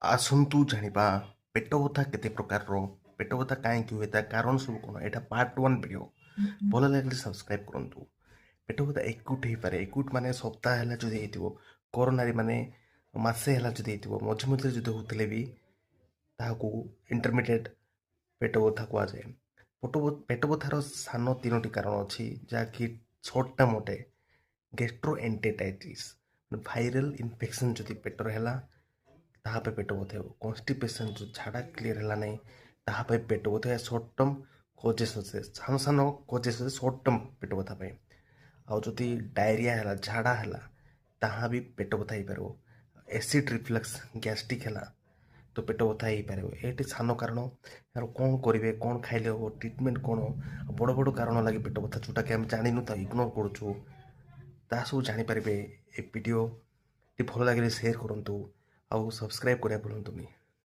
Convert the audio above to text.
ଆସନ୍ତୁ ଜାଣିବା ପେଟ ବଥା କେତେ ପ୍ରକାରର, ପେଟ ବଥା କାହିଁକି ହୁଏ, ତା କାରଣ ସବୁ କ'ଣ। ଏଇଟା ପାର୍ଟ 1 ଭିଡ଼ିଓ। ଭଲ ଲାଗିଲେ ସବସ୍କ୍ରାଇବ୍ କରନ୍ତୁ। ପେଟ ବଥା ଏକୁଟ ହେଇପାରେ। ଏକୁଟ ମାନେ ସପ୍ତାହ ହେଲା ଯଦି ହେଇଥିବ, କରୋନାରେ ମାନେ ମାସେ ହେଲା ଯଦି ହେଇଥିବ, ମଝି ମଝିରେ ଯଦି ହେଉଥିଲେ ବି ତାହାକୁ ଇଣ୍ଟରମିଡ଼ିଏଟ୍ ପେଟ ବଥା କୁହାଯାଏ। ପେଟ ବଥାର ସାନ 3ଟି କାରଣ ଅଛି, ଯାହାକି ସର୍ଟ ଟର୍ମ ଅଟେ। ଗ୍ୟାଷ୍ଟ୍ରୋଏଣ୍ଟେରାଇଟିସ୍ ଭାଇରାଲ ଇନଫେକ୍ସନ୍ ଯଦି ପେଟରେ ହେଲା ତାହା ପାଇଁ ପେଟ ବଥା ହେବ। କନଷ୍ଟିପେସନ୍ ଯେଉଁ ଝାଡ଼ା କ୍ଲିୟର ହେଲା ନାହିଁ ତାହା ପାଇଁ ପେଟ ବଥା। ସର୍ଟ ଟର୍ମ କଜେସ୍ ଅଛି, ସାନ ସାନ କଜେସ୍ ଅଛି ସର୍ଟ ଟର୍ମ ପେଟ ବଥା ପାଇଁ। ଆଉ ଯଦି ଡାଇରିଆ ହେଲା, ଝାଡ଼ା ହେଲା, ତାହା ବି ପେଟ ବଥା ହେଇପାରିବ। ଏସିଡ୍ ରିଫ୍ଲକ୍ସ ଗ୍ୟାଷ୍ଟ୍ରିକ୍ ହେଲା ତ ପେଟ ବଥା ହେଇପାରିବ। ଏଇଠି ସାନ କାରଣ। ଏହାର କ'ଣ କରିବେ, କ'ଣ ଖାଇଲେ ହେବ, ଟ୍ରିଟମେଣ୍ଟ କ'ଣ, ବଡ଼ ବଡ଼ କାରଣ ଲାଗି ପେଟ ବଥା ଯେଉଁଟାକି ଆମେ ଜାଣିନୁ ତା ଇଗ୍ନୋର କରୁଛୁ, ତାହା ସବୁ ଜାଣିପାରିବେ। ଏ ଭିଡ଼ିଓଟି ଭଲ ଲାଗିଲେ ସେୟାର କରନ୍ତୁ ଆଉ ସବସ୍କ୍ରାଇବ୍ କରିବା ଭୁଲନ୍ତୁନି।